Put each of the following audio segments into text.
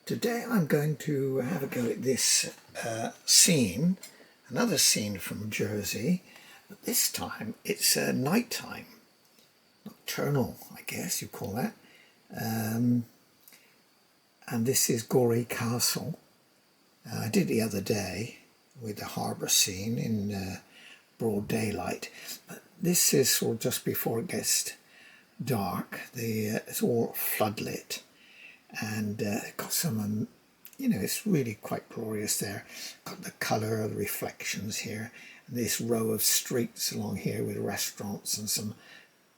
Today I'm going to have a go at this scene, another scene from Jersey, but this time it's nighttime, nocturnal I guess you call that, and this is Gorey Castle. I did the other day with the harbour scene in broad daylight, but this is sort of just before it gets dark. It's all floodlit, and got some, it's really quite glorious there. Got the colour of the reflections here, and this row of streets along here with restaurants and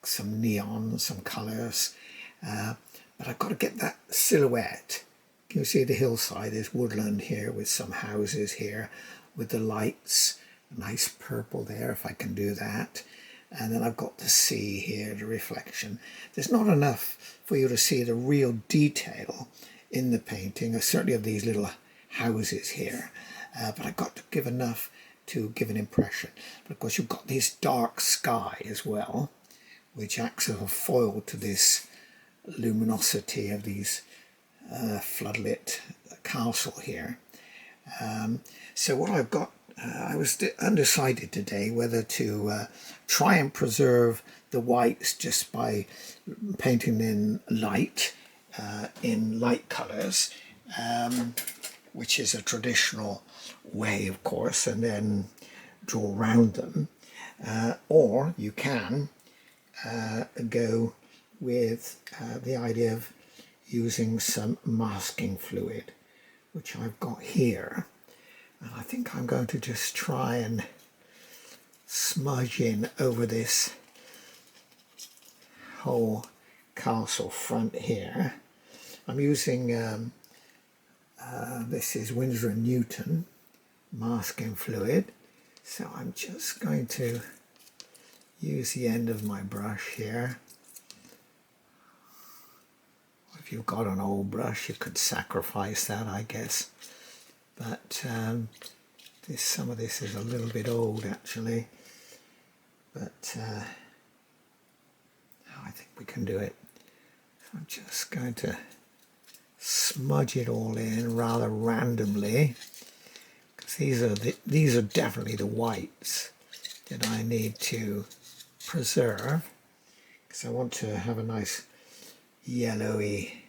some neon, some colours. But I've got to get that silhouette. Can you see the hillside? There's woodland here with some houses here with the lights, a nice purple there if I can do that. And then I've got the sea here, the reflection. There's not enough for you to see the real detail in the painting, certainly of these little houses here. But I've got to give enough to give an impression. But of course you've got this dark sky as well, which acts as a foil to this luminosity of these floodlit castle here. So what I've got, I was undecided today whether to try and preserve the whites just by painting in light colours, which is a traditional way of course, and then draw around them, or you can go with the idea of using some masking fluid, which I've got here. And I think I'm going to just try and smudge in over this whole castle front here. I'm using, this is Winsor & Newton masking fluid. So I'm just going to use the end of my brush here. If you've got an old brush, you could sacrifice that, I guess. But some of this is a little bit old actually, but I think we can do it. So I'm just going to smudge it all in rather randomly, because these are definitely the whites that I need to preserve, because I want to have a nice yellowy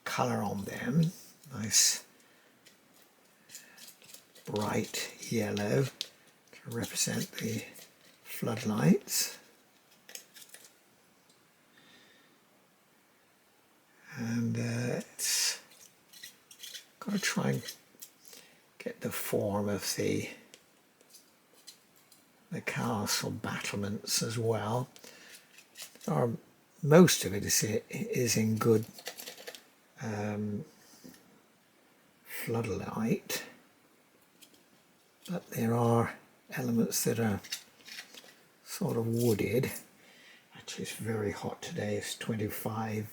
colour on them, nice bright yellow to represent the floodlights. And it's got to try and get the form of the castle battlements as well. Most of it is in good floodlight, but there are elements that are sort of wooded. Actually it's very hot today, it's 25,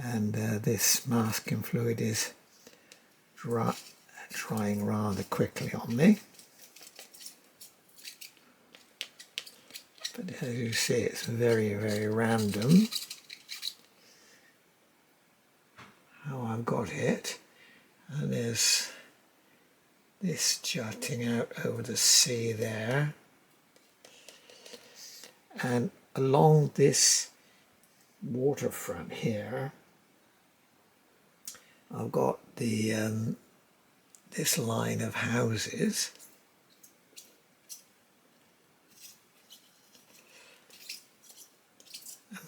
and this masking fluid is drying rather quickly on me. But as you see, it's very, very random how I've got it. And there's this jutting out over the sea there. And along this waterfront here, I've got the this line of houses.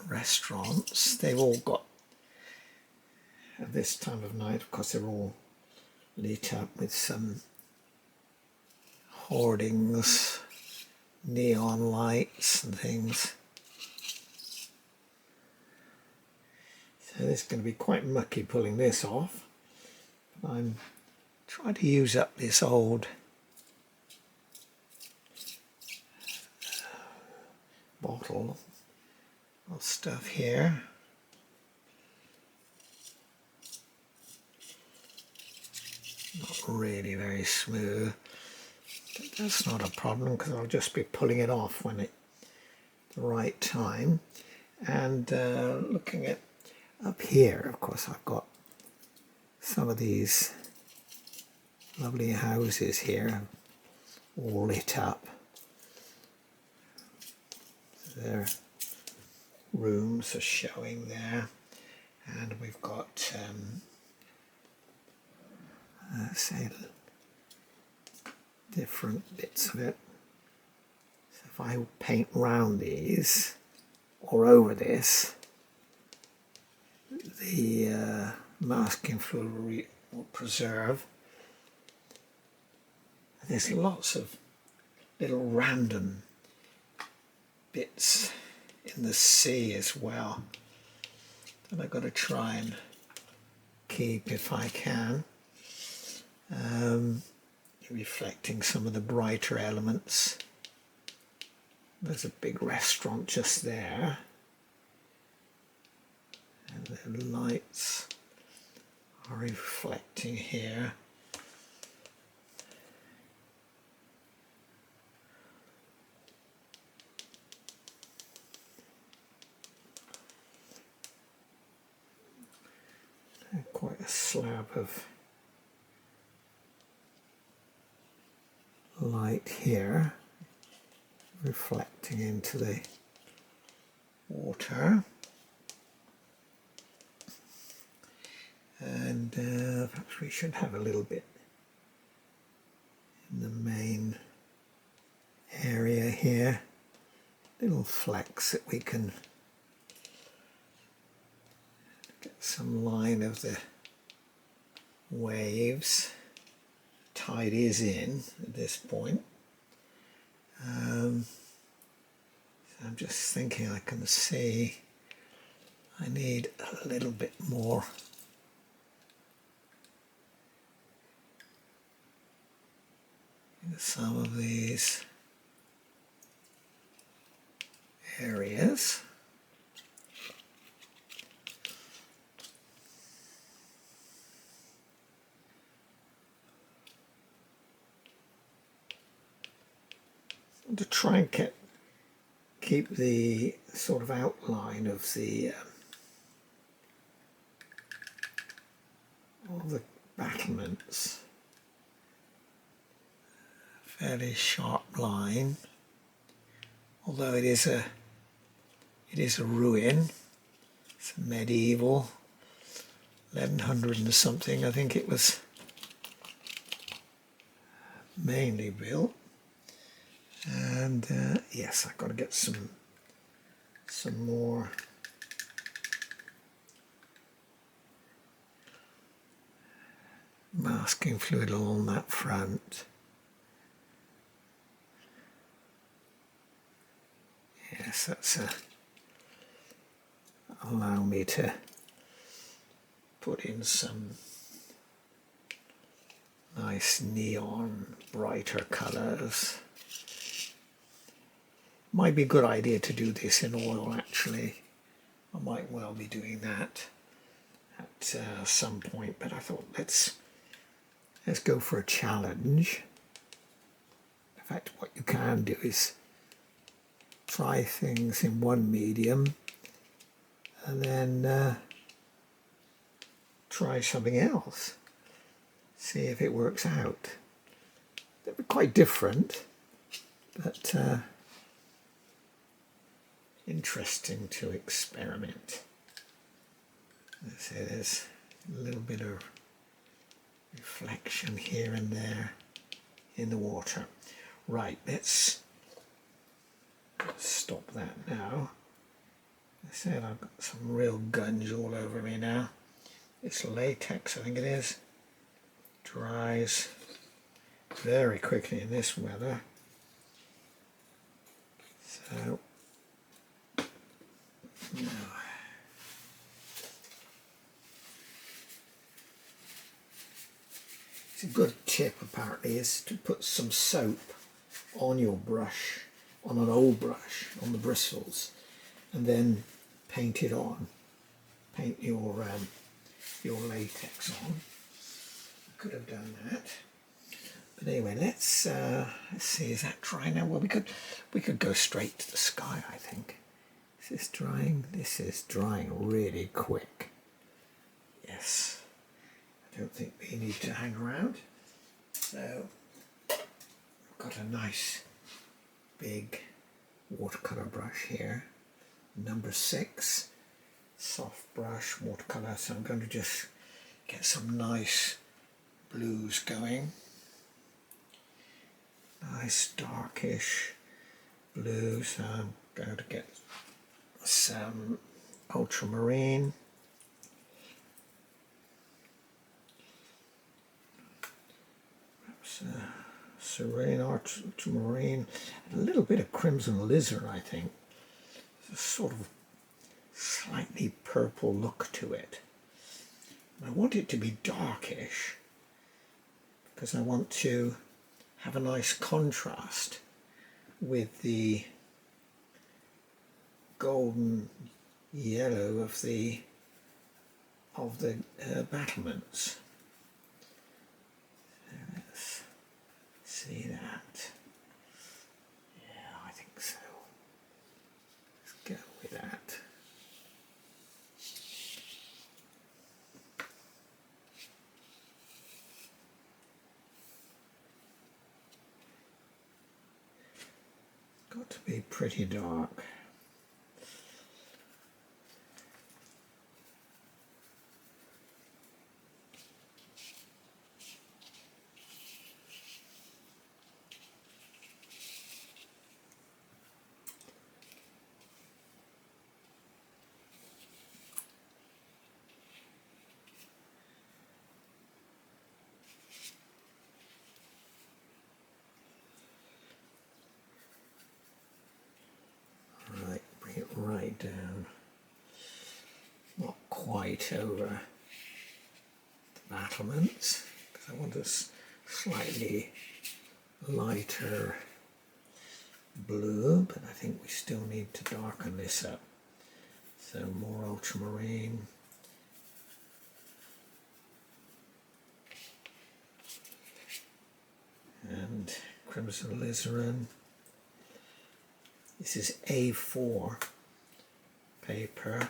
Restaurants. They've all got, at this time of night of course they're all lit up with some hoardings, neon lights and things. So this is going to be quite mucky pulling this off. I'm trying to use up this old bottle of stuff here. Not really very smooth, but that's not a problem because I'll just be pulling it off when the right time. And looking at up here, of course, I've got some of these lovely houses here, all lit up. Their rooms are showing there, and we've got say different bits of it. So if I paint round these or over this, the masking fluid will preserve. There's lots of little random bits in the sea as well that I've got to try and keep if I can. Reflecting some of the brighter elements. There's a big restaurant just there, and the lights are reflecting here. And quite a slab of light here reflecting into the water, and perhaps we should have a little bit in the main area here, little flecks that we can get some line of the waves. Tide is in at this point. So I'm just thinking I can see I need a little bit more in some of these areas. To try and keep the sort of outline of the all the battlements fairly sharp line, although it is a ruin. It's a medieval 1100 and something, I think it was mainly built. And yes, I've got to get some more masking fluid along that front. Yes, that's allow me to put in some nice neon brighter colours. Might be a good idea to do this in oil, actually. I might well be doing that at some point, but I thought let's go for a challenge. In fact, what you can do is try things in one medium and then try something else. See if it works out. They'll be quite different, but interesting to experiment. Let's say there's a little bit of reflection here and there in the water. Right, let's stop that now. I said I've got some real gunge all over me now. It's latex, I think it is. Dries very quickly in this weather. So now it's a good tip apparently is to put some soap on your brush, on an old brush, on the bristles, and then paint it on. Paint your latex on. I could have done that. But anyway, let's see, is that dry now? Well, we could go straight to the sky, I think. Is this drying? This is drying really quick. Yes. don't think we need to hang around. So I've got a nice big watercolour brush here, number 6, soft brush watercolour. So I'm going to just get some nice blues going, nice darkish blue. So I'm going to get some ultramarine, perhaps serene ultramarine, and a little bit of crimson alizarin. I think there's a sort of slightly purple look to it. I want it to be darkish because I want to have a nice contrast with the golden yellow of the battlements. So let's see that. Yeah, I think so. Let's go with that. Got to be pretty dark. Right down, not quite over the battlements, because I want a slightly lighter blue, but I think we still need to darken this up. So more ultramarine. And crimson alizarin. This is A4 paper,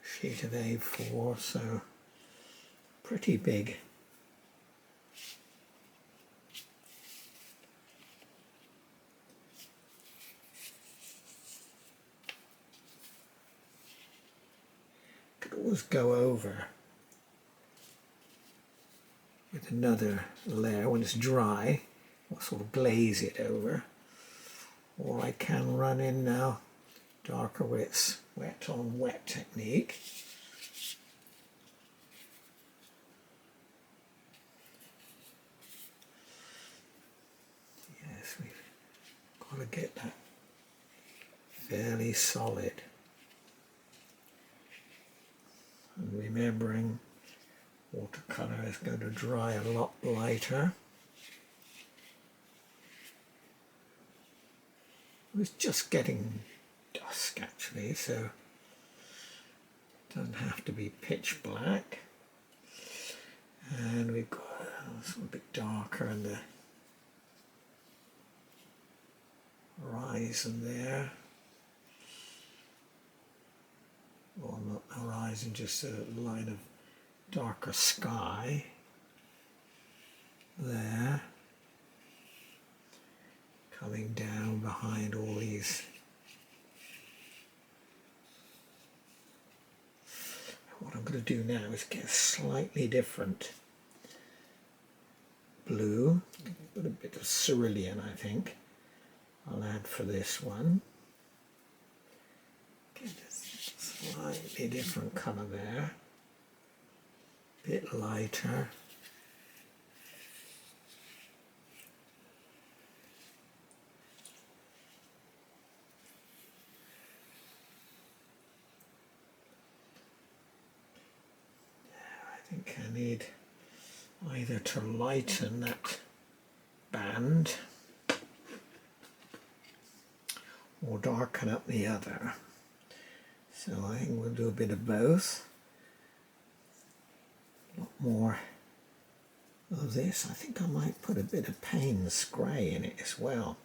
sheet of A4, so pretty big. Could always go over with another layer when it's dry. I'll sort of glaze it over, or I can run in now darker with its wet on wet technique. Yes, we've got to get that fairly solid. And remembering watercolour is going to dry a lot lighter. It was just getting dusk actually, so it doesn't have to be pitch black. And we've got a bit darker in the horizon there. Well, not horizon, just a line of darker sky there, coming down behind all these. What I'm going to do now is get a slightly different blue, put a bit of cerulean, I think I'll add for this one. Get a slightly different colour there, a bit lighter. I think I need either to lighten that band or darken up the other. So I think we'll do a bit of both. A lot more of this. I think I might put a bit of Payne's grey in it as well.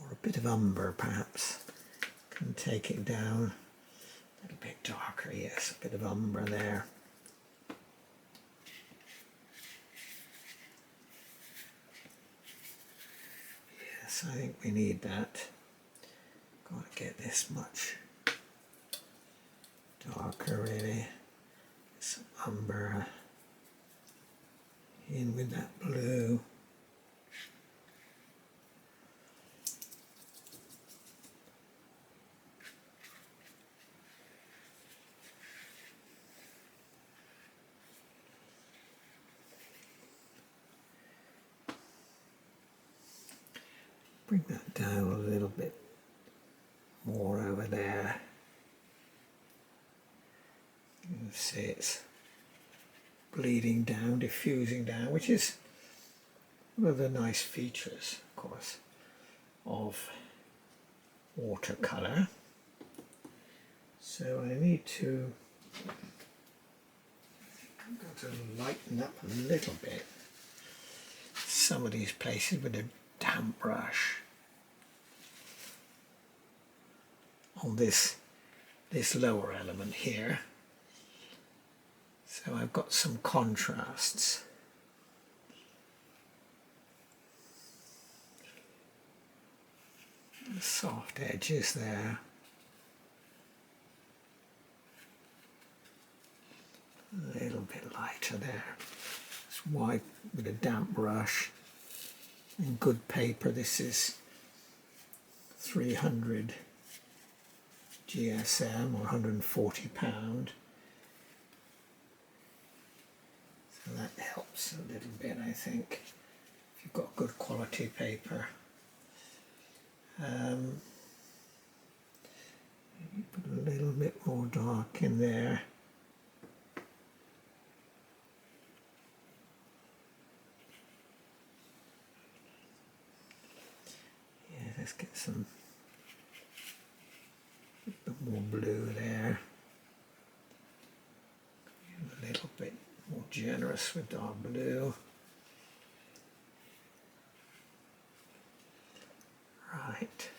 Or a bit of umber perhaps. Can take it down. A little bit darker, yes, a bit of umber there. Yes, I think we need that. Got to get this much darker really. Some umber in with that blue. Bring that down a little bit more over there. You can see it's bleeding down, diffusing down, which is one of the nice features, of course, of watercolour. So I need to, I've got to lighten up a little bit some of these places with a damp brush on this lower element here. So I've got some contrasts. Soft edges there. A little bit lighter there. Just wipe with a damp brush. And good paper. This is 300 GSM or 140 pound. So that helps a little bit, I think, if you've got good quality paper. Maybe put a little bit more dark in there. Yeah, let's get some a bit more blue there. A little bit more generous with dark blue. Right.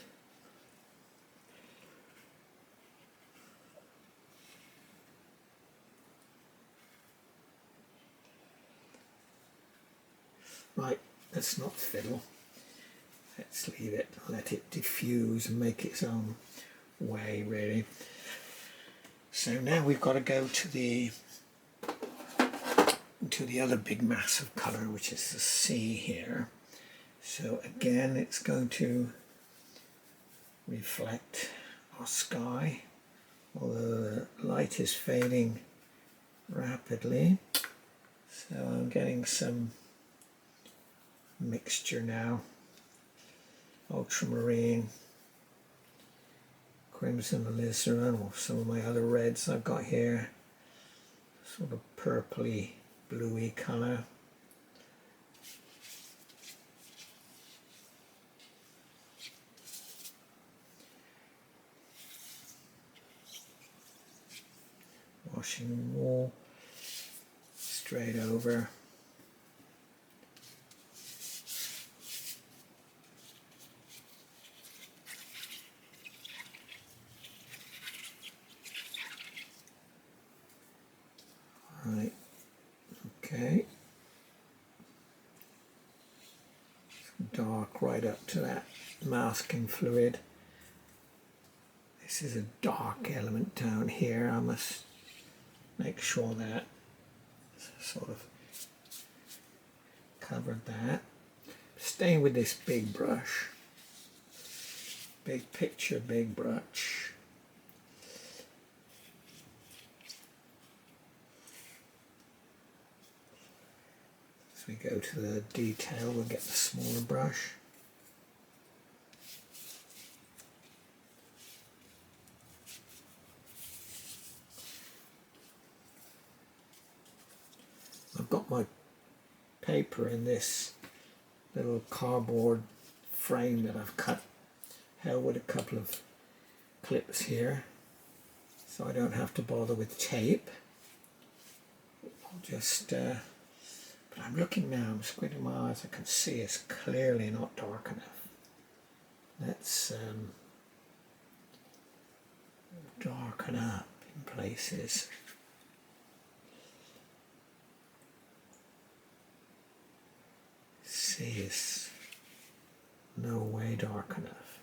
Right, let's not fiddle. Let's leave it, let it diffuse and make its own way, really. So now we've got to go to the other big mass of colour, which is the sea here. So again, it's going to reflect our sky, although the light is fading rapidly. So I'm getting some mixture now. Ultramarine, crimson alizarin, or some of my other reds I've got here. Sort of purpley, bluey colour. Washing wool straight over. Right, okay. Dark right up to that masking fluid. This is a dark element down here. I must make sure that sort of covered that. Staying with this big brush, big picture, big brush. As we go to the detail, we'll get the smaller brush. I've got my paper in this little cardboard frame that I've cut, held with a couple of clips here, so I don't have to bother with tape. I'll just, but I'm looking now, I'm squinting my eyes, I can see it's clearly not dark enough. Let's darken up in places. See, it's no way dark enough.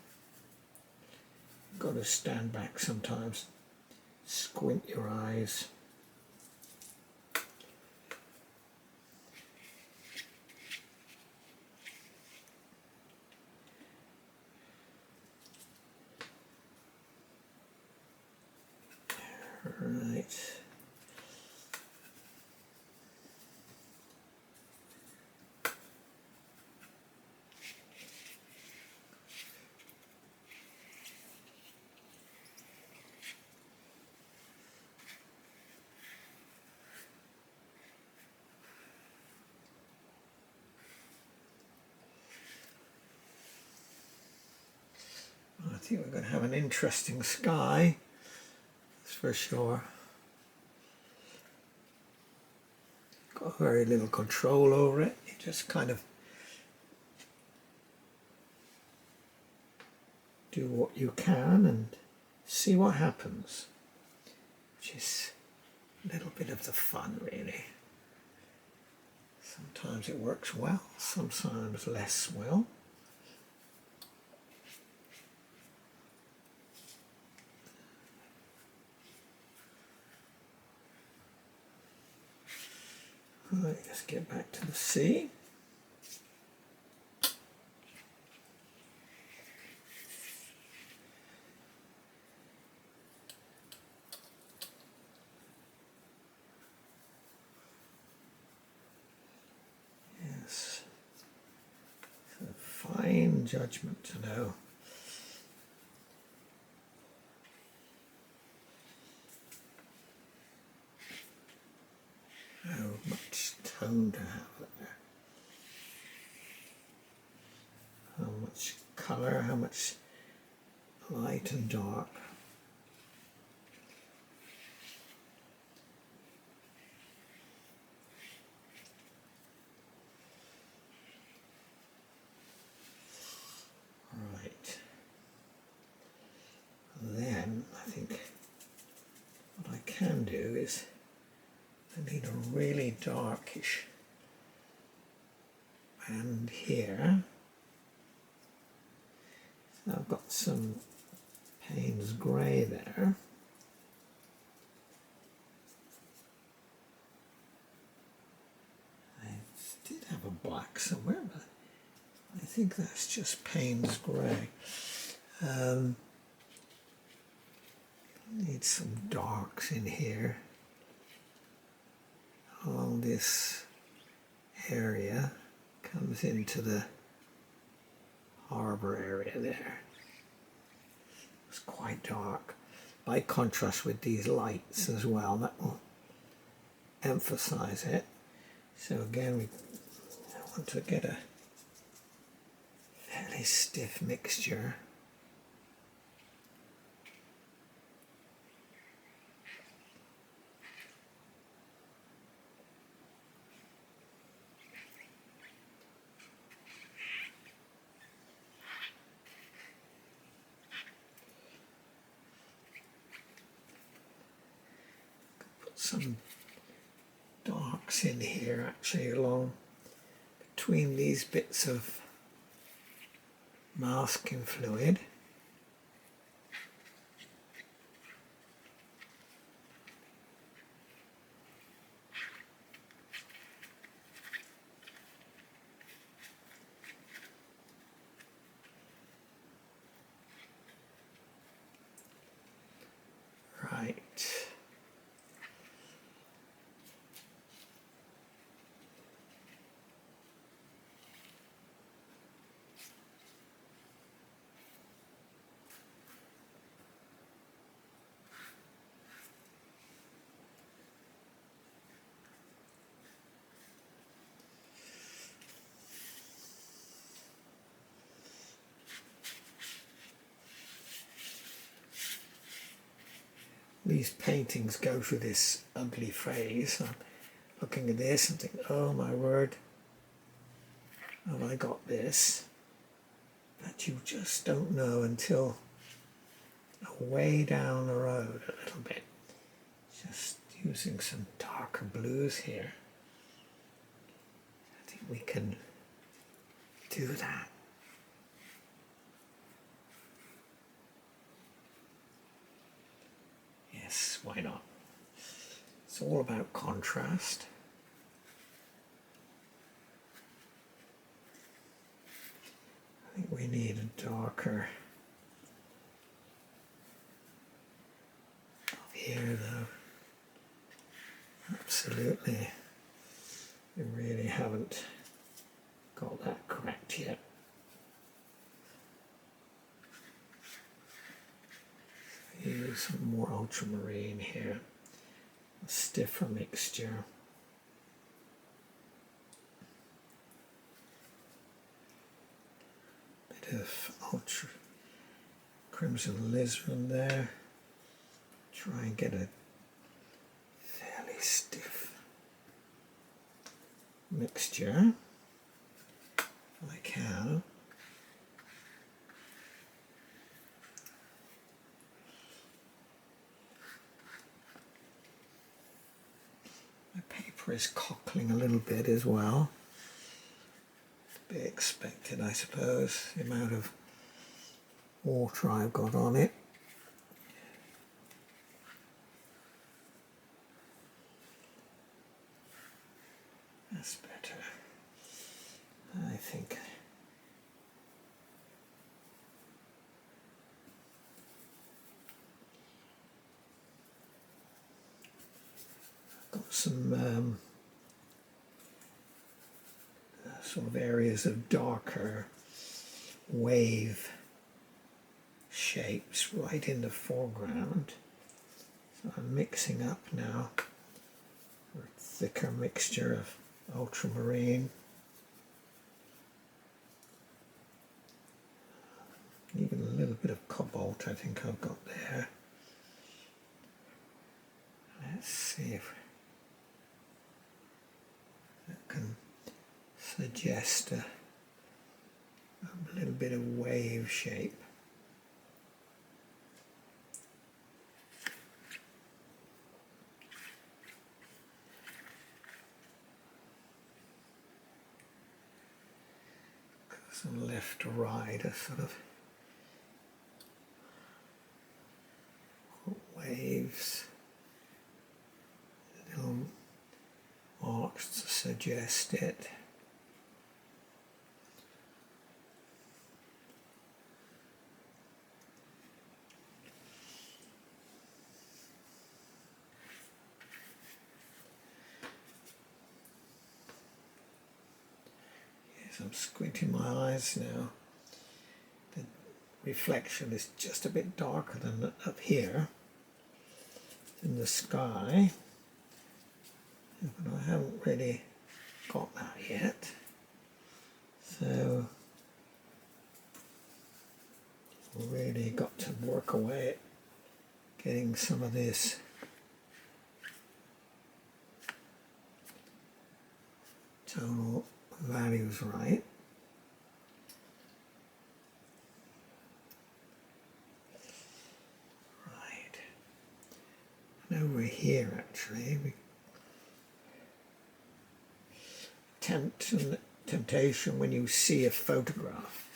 Got to stand back sometimes, squint your eyes. Right. I think we're going to have an interesting sky, that's for sure. Got very little control over it. You just kind of do what you can and see what happens, which is a little bit of the fun, really. Sometimes it works well, sometimes less well. Right, let's get back to the sea. Yes, it's a fine judgment to know. How much tone to have there. How much colour, how much light and dark. Right. Then I think what I can do is I need a really darkish band here. So I've got some Payne's grey there. I did have a black somewhere, but I think that's just Payne's grey. Need some darks in here along this area. Comes into the harbour area there. It's quite dark. By contrast with these lights as well, that will emphasize it. So again, I want to get a fairly stiff mixture. Some darks in here actually along between these bits of masking fluid. Right. These paintings go through this ugly phase. I'm looking at this and think, oh my word, have I got this? But you just don't know until way down the road a little bit. Just using some darker blues here. I think we can do that. why not? It's all about contrast. I think we need a darker here though. Absolutely. We really haven't got that correct yet. Use some more ultramarine here. A stiffer mixture. Bit of ultra crimson alizarin there. Try and get a fairly stiff mixture if I can. My paper is cockling a little bit as well. To be expected, I suppose, the amount of water I've got on it. That's better, I think. Got some sort of areas of darker wave shapes right in the foreground. So I'm mixing up now a thicker mixture of ultramarine, even a little bit of cobalt I think I've got there. Let's see if that can suggest a little bit of wave shape. Some left to right, a sort of waves, little arcs to suggest it. I'm squinting my eyes now. The reflection is just a bit darker than up here in the sky, but I haven't really got that yet. So I've really got to work away at getting some of this tonal values right. Right. And over here actually we temptation when you see a photograph,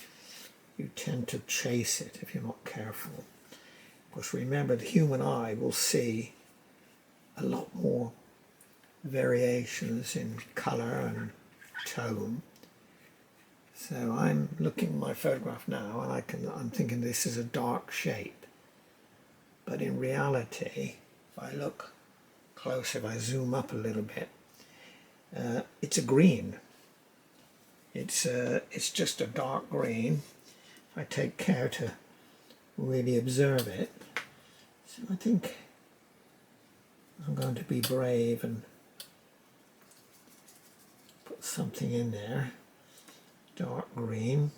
you tend to chase it if you're not careful. Of course, remember the human eye will see a lot more variations in colour and tone. So I'm looking at my photograph now and I'm thinking this is a dark shape, but in reality if I look closer, if I zoom up a little bit, it's a green. It's just a dark green if I take care to really observe it. So I think I'm going to be brave and put something in there, dark green.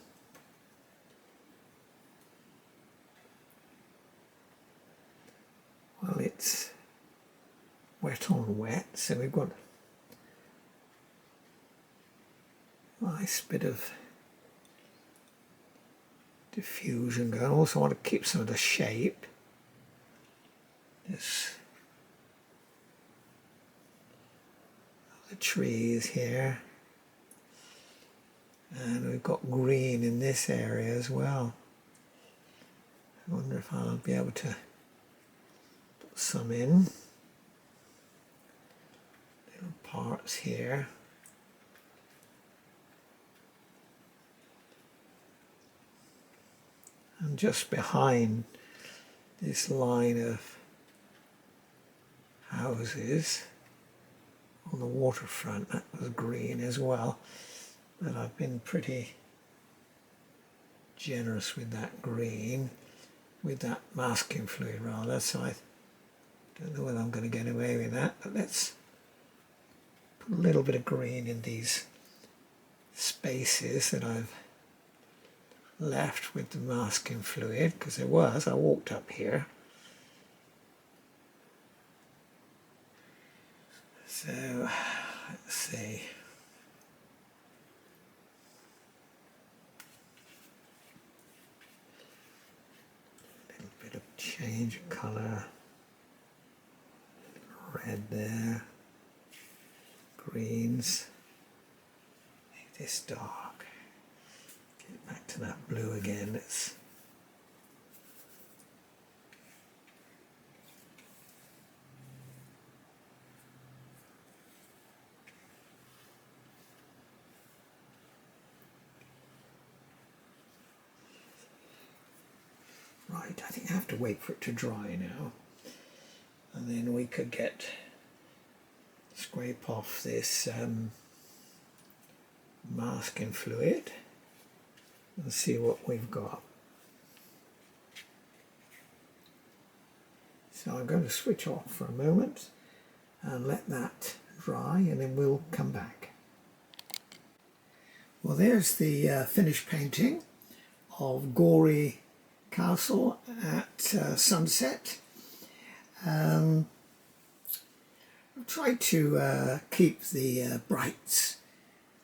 Well, it's wet on wet, so we've got a nice bit of diffusion going. I also want to keep some of the shape. This, the trees here, and we've got green in this area as well. I wonder if I'll be able to put some in little parts here. And just behind this line of houses on the waterfront, that was green as well, but I've been pretty generous with that green, with that masking fluid rather, so I don't know whether I'm going to get away with that, but let's put a little bit of green in these spaces that I've left with the masking fluid, because I walked up here. So let's see. A little bit of change of colour. Red there. Greens. Make this dark. Get back to that blue again. Let's right, I think I have to wait for it to dry now, and then we could scrape off this masking fluid and see what we've got. So I'm going to switch off for a moment and let that dry, and then we'll come back. Well, there's the finished painting of Gorey Castle at sunset. I've tried to keep the brights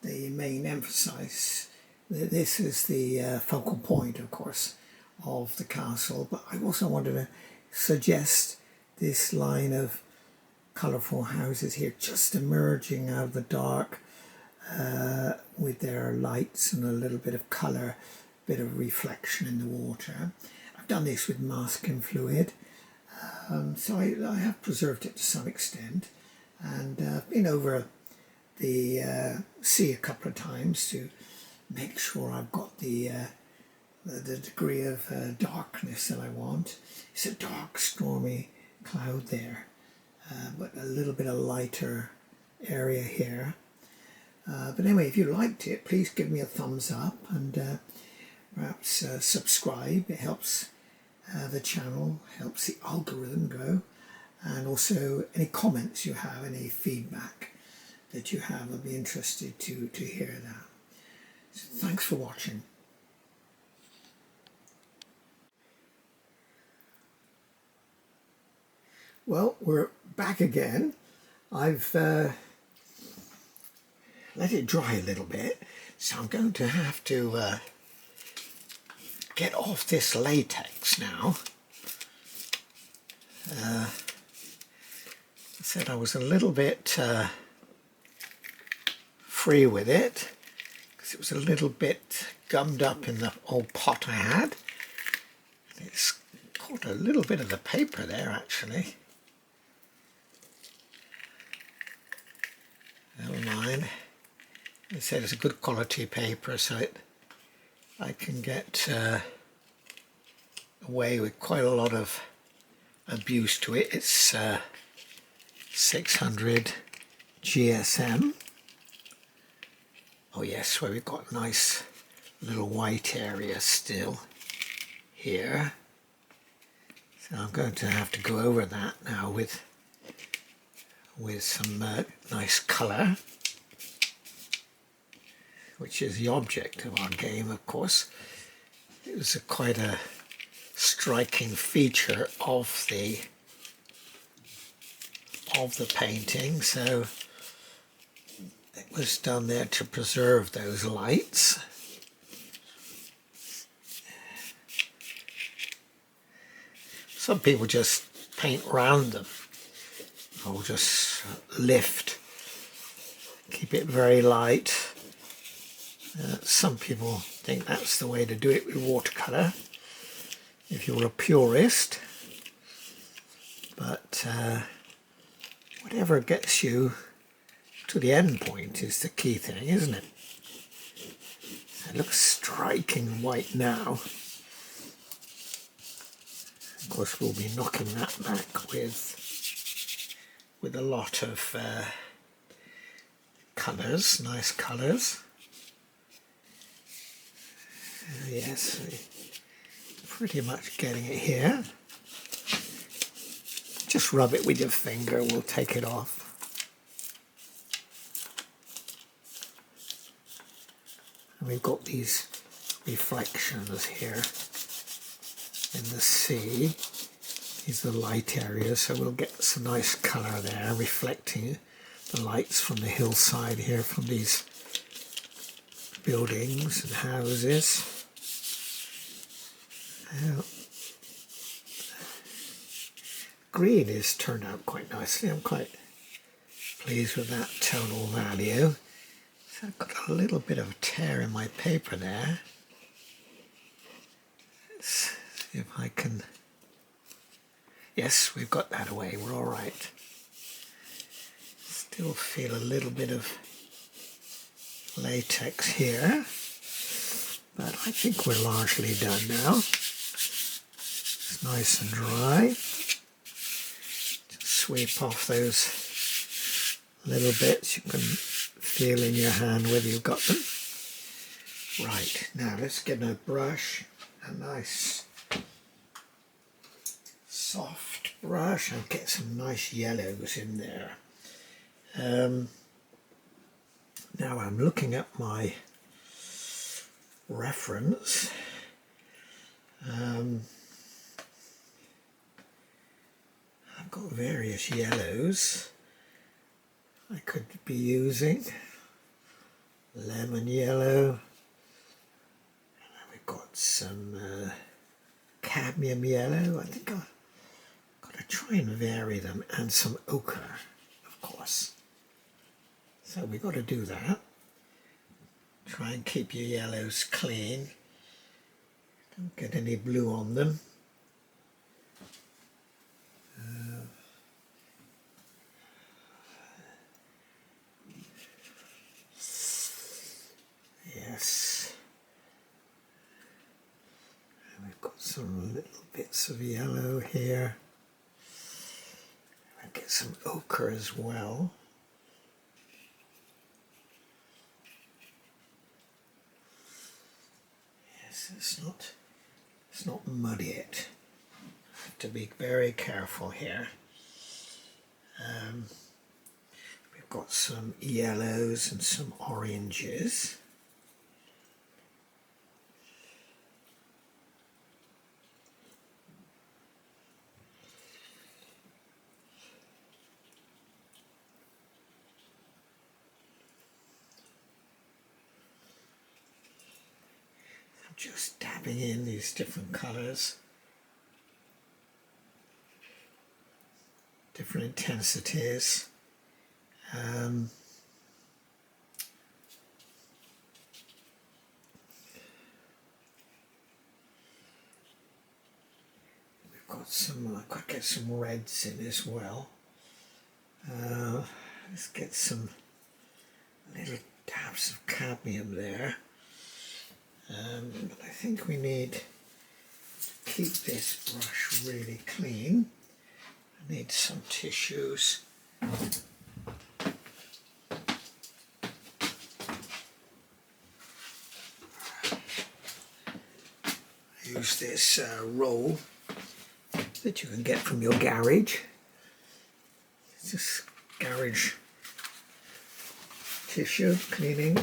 the main emphasis. This is the focal point, of course, of the castle, but I also wanted to suggest this line of colourful houses here just emerging out of the dark with their lights and a little bit of colour, bit of reflection in the water. I've done this with masking fluid, so I have preserved it to some extent, and I've been over the sea a couple of times to make sure I've got the degree of darkness that I want. It's a dark, stormy cloud there, but a little bit of lighter area here. But anyway, if you liked it, please give me a thumbs up, and perhaps subscribe. It helps the channel, helps the algorithm go, and also any comments you have, any feedback that you have, I'd be interested to hear that. So thanks for watching. Well, we're back again. I've let it dry a little bit, so I'm going to have to get off this latex now. I said I was a little bit free with it because it was a little bit gummed up in the old pot I had. It's caught a little bit of the paper there actually. Never mind. They said it's a good quality paper, so I can get away with quite a lot of abuse to it. It's 600 GSM. Oh yes, where we've got nice little white area still here. So I'm going to have to go over that now with some nice colour, which is the object of our game, of course. It was quite a striking feature of the painting, so it was done there to preserve those lights. Some people just paint around them, or just lift, keep it very light. Some people think that's the way to do it with watercolour, if you're a purist, but But whatever gets you to the end point is the key thing, isn't it? It looks striking white now. Of course, we'll be knocking that back with a lot of colours, nice colours. Yes, pretty much getting it here. Just rub it with your finger, we'll take it off. And we've got these reflections here in the sea. These are the light areas, so we'll get some nice colour there, reflecting the lights from the hillside here, from these buildings and houses. Green is turned out quite nicely. I'm quite pleased with that tonal value. So I've got a little bit of a tear in my paper there. Let's see if I can... Yes, we've got that away. We're all right. Still feel a little bit of latex here, but I think we're largely done now. It's nice and dry. Just sweep off those little bits. You can feel in your hand whether you've got them. Right, now let's get a brush, a nice soft brush, and get some nice yellows in there. Now I'm looking at my reference. I've got various yellows I could be using. Lemon yellow. And we've got some cadmium yellow. I think I've got to try and vary them, and some ochre, of course. So we've got to do that. Try and keep your yellows clean. Don't get any blue on them. Yes. And we've got some little bits of yellow here. I'll get some ochre as well. Yes, it's not muddy it. I have to be very careful here. We've got some yellows and some oranges. I'm just dabbing in these different colours, different intensities. We've got some, I've got to get some reds in as well. Let's get some little dabs of cadmium there. But I think we need to keep this brush really clean. I need some tissues. Use this roll that you can get from your garage. It's just garage tissue cleaning.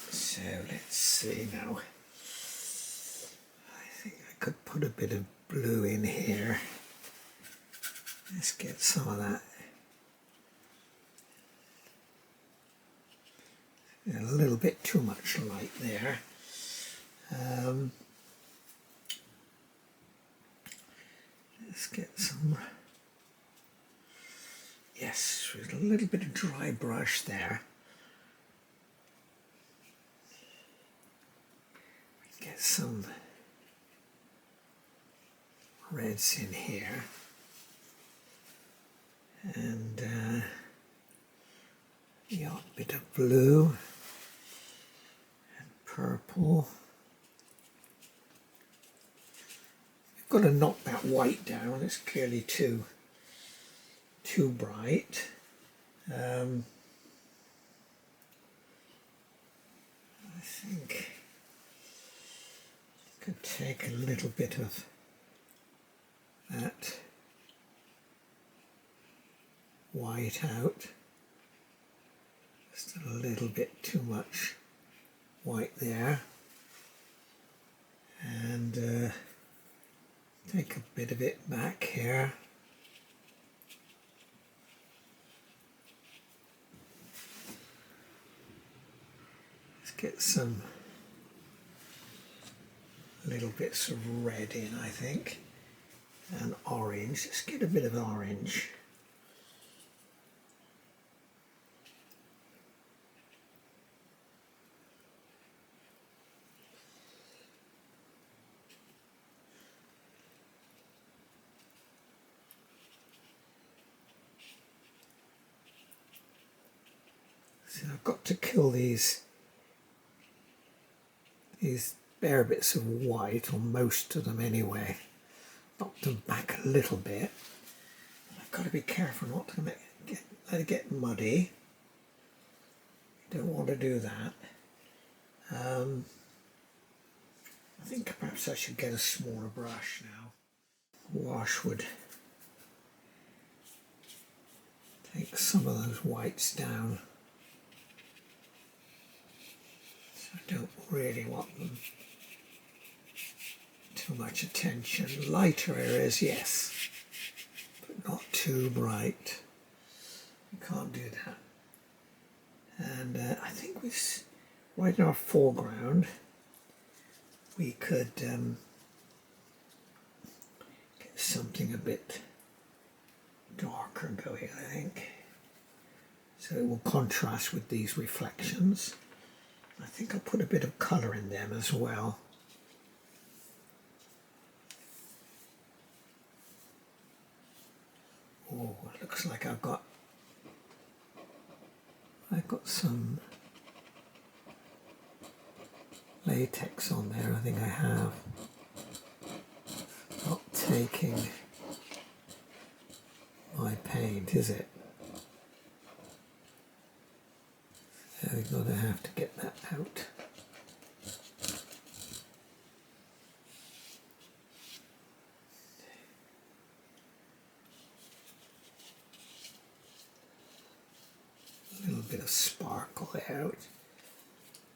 So let's see now. I think I could put a bit of blue in here. Let's get some of that. A little bit too much light there. Let's get some, yes, with a little bit of dry brush there. Get some reds in here, and the odd bit of blue and purple. I've got to knock that white down. It's clearly too bright. I think I could take a little bit of that white out. Just a little bit too much white there. And take a bit of it back here. Let's get some little bits of red in, I think, and orange. Let's get a bit of orange. So I've got to kill these bare bits of white, or most of them anyway. Knock them back a little bit. I've got to be careful not to let it get muddy. Don't want to do that. I think perhaps I should get a smaller brush now. Wash would take some of those whites down. So I don't really want them too much attention. Lighter areas, yes, but not too bright. You can't do that. And I think right in our foreground, we could get something a bit darker going, I think. So it will contrast with these reflections. I think I'll put a bit of colour in them as well. Oh, it looks like I've got some latex on there. I think I have. Not taking my paint, is it? So we're going to have to get that out. A little bit of sparkle out.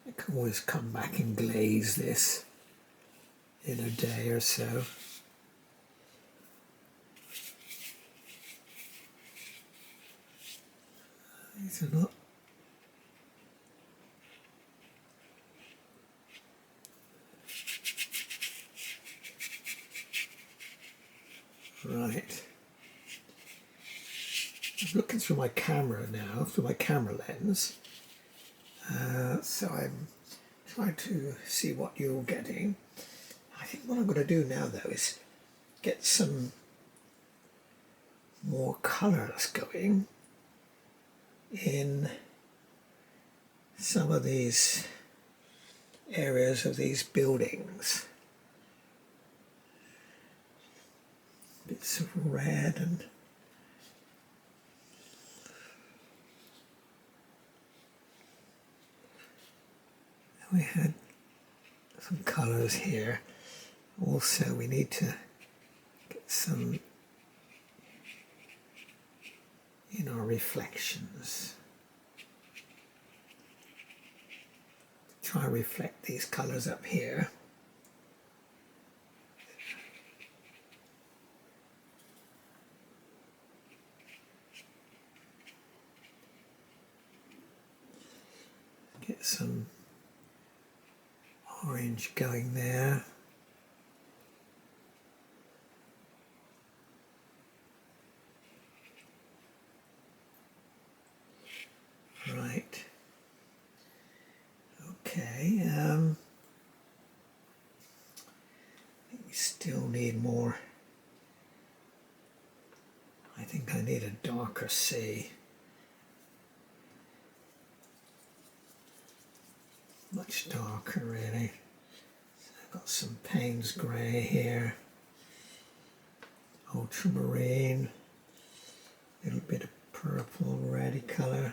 I can always come back and glaze this in a day or so. These are not right. I'm looking through my camera now, through my camera lens. So I'm trying to see what you're getting. I think what I'm going to do now, though, is get some more colours going in some of these areas of these buildings. Bits of red and we had some colours here. Also, we need to get some in our reflections. Try and reflect these colours up here. Get some orange going there. Right. Okay. I think we still need more think I need a darker sea. Much darker really. So I've got some Payne's grey here. Ultramarine. A little bit of purple, reddy colour.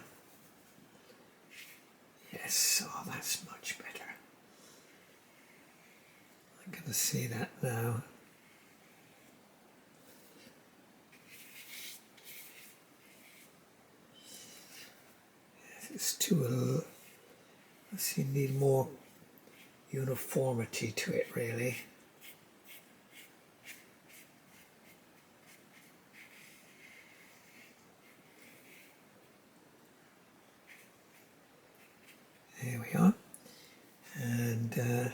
Yes, oh that's much better. I can see that now. It's too, I see, need more uniformity to it really. There we are. And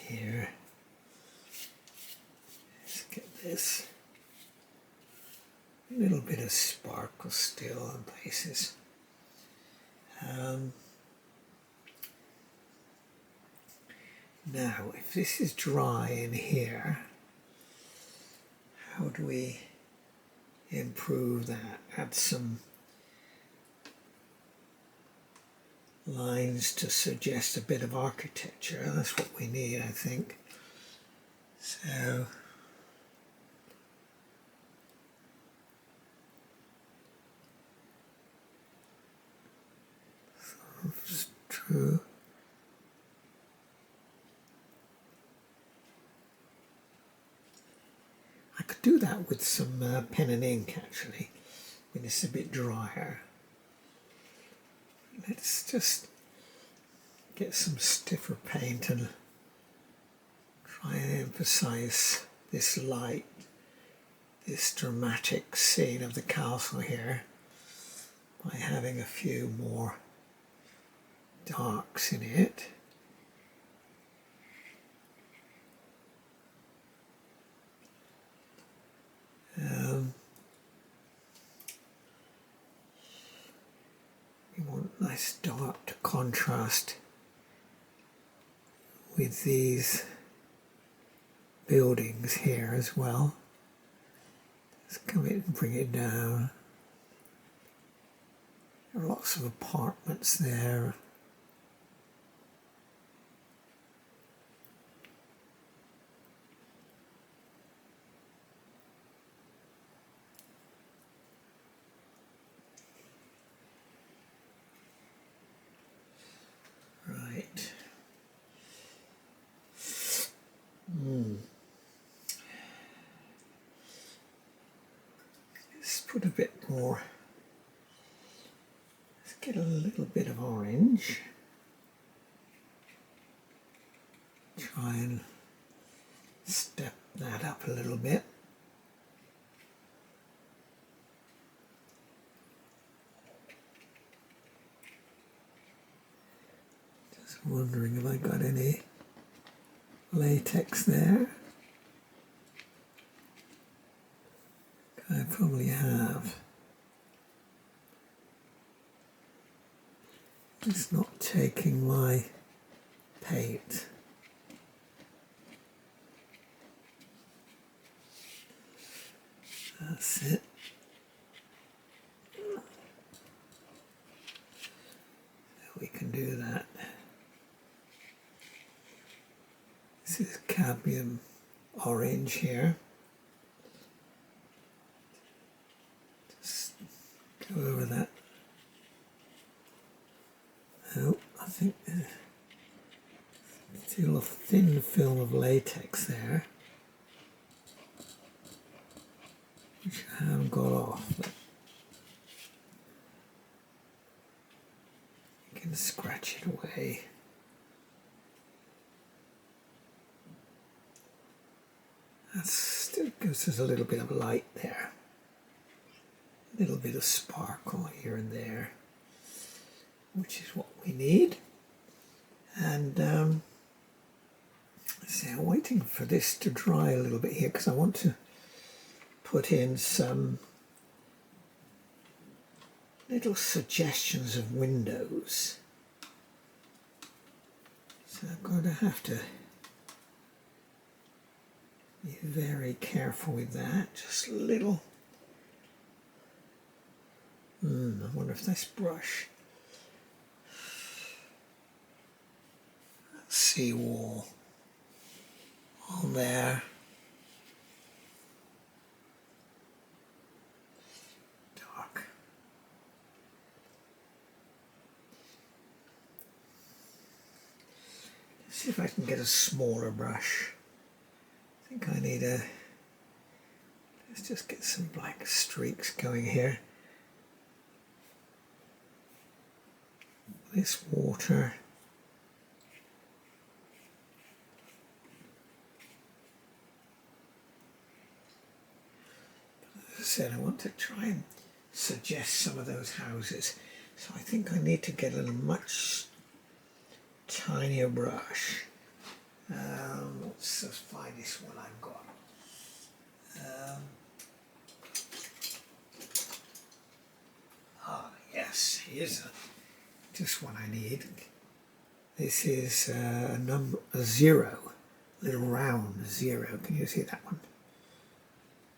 here, let's get this. A little bit of sparkle still in places. Now, if this is dry in here, how do we improve that? Add some lines to suggest a bit of architecture. That's what we need, I think. So it's true. I could do that with some pen and ink actually, when it's a bit drier. Let's just get some stiffer paint and try and emphasize this light, this dramatic scene of the castle here by having a few more darks in it. We want nice dark to contrast with these buildings here as well. Let's come in and bring it down. There are lots of apartments there. Right. Let's put a bit more. Let's get a little bit of orange. Try and step that up a little bit. Just wondering if I got any latex there. I probably have. It's not taking my paint. That's it. So we can do that. This is cadmium orange here. Just go over that. Oh, I think there's still a thin film of latex there, which I haven't got off. But you can scratch it away. That still gives us a little bit of light there. A little bit of sparkle here and there, which is what we need. And see, I'm waiting for this to dry a little bit here because I want to put in some little suggestions of windows. So I'm going to have to Be very careful with that, just a little. I wonder if this brush, seawall on there. Dark. Let's see if I can get a smaller brush. I think I need a, let's just get some black streaks going here. This water. As I said, I want to try and suggest some of those houses. So I think I need to get a much tinier brush. Let's just find this one I've got. Yes, here's just one I need. This is a number, a 0, little round 0. Can you see that one?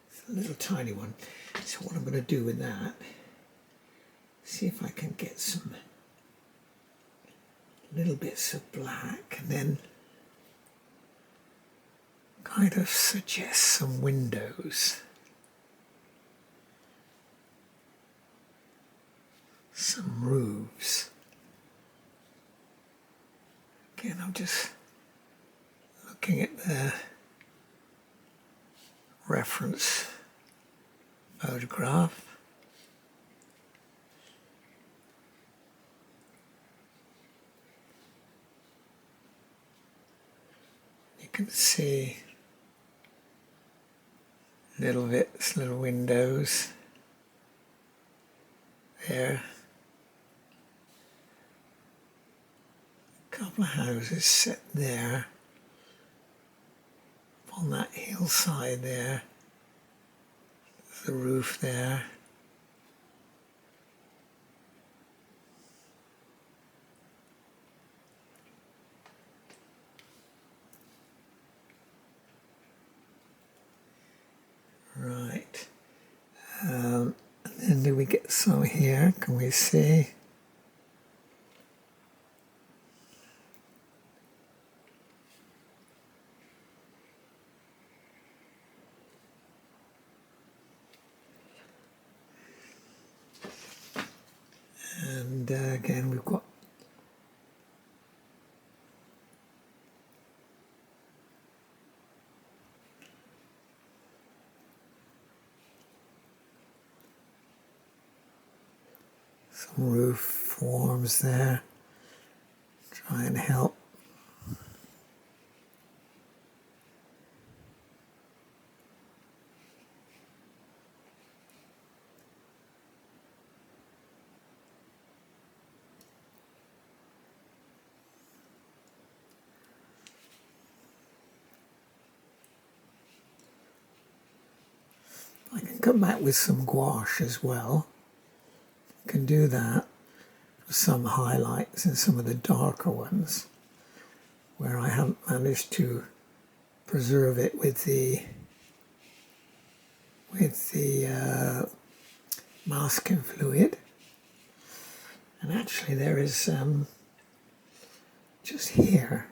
It's a little tiny one. So what I'm going to do with that, see if I can get some little bits of black and then kind of suggest some windows. Some roofs. Again, I'm just looking at the reference photograph. You can see little bits, little windows there. A couple of houses set there on that hillside there. The roof there. Right. And then do we get some here? Can we see? And again, we've got some roof forms there. Try and help. I can come back with some gouache as well. I can do that for some highlights and some of the darker ones where I haven't managed to preserve it with the masking fluid. And actually there is just here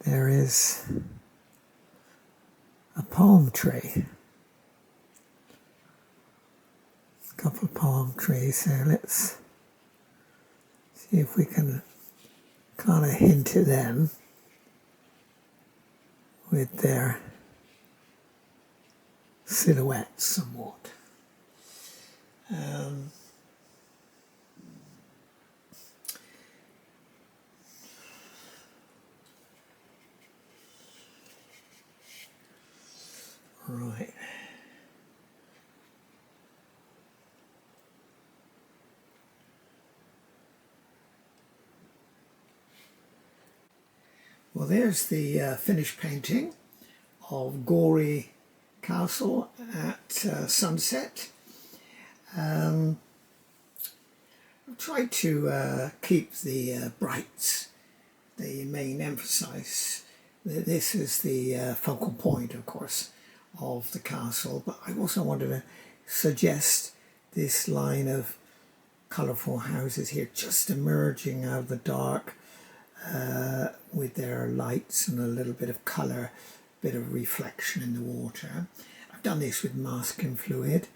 there is a palm tree. A couple of palm trees there. Let's see if we can kind of hint at them with their silhouettes somewhat. Right. Well, there's the finished painting of Gorey Castle at sunset. I've tried to keep the brights the main emphasis this is the focal point, of course, of the castle, but I also wanted to suggest this line of colourful houses here just emerging out of the dark with their lights and a little bit of colour, bit of reflection in the water. I've done this with masking fluid,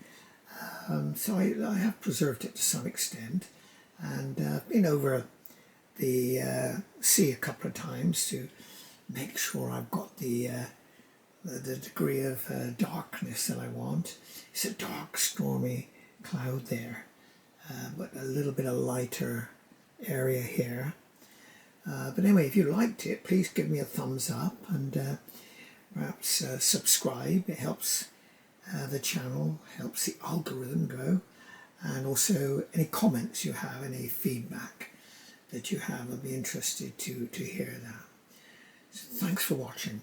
so I have preserved it to some extent, and I've been over the sea a couple of times to make sure I've got the degree of darkness that I want. It's a dark, stormy cloud there, but a little bit of lighter area here. But anyway, if you liked it, please give me a thumbs up and perhaps subscribe. It helps the channel, helps the algorithm go. And also any comments you have, any feedback that you have, I'd be interested to hear that. So thanks for watching.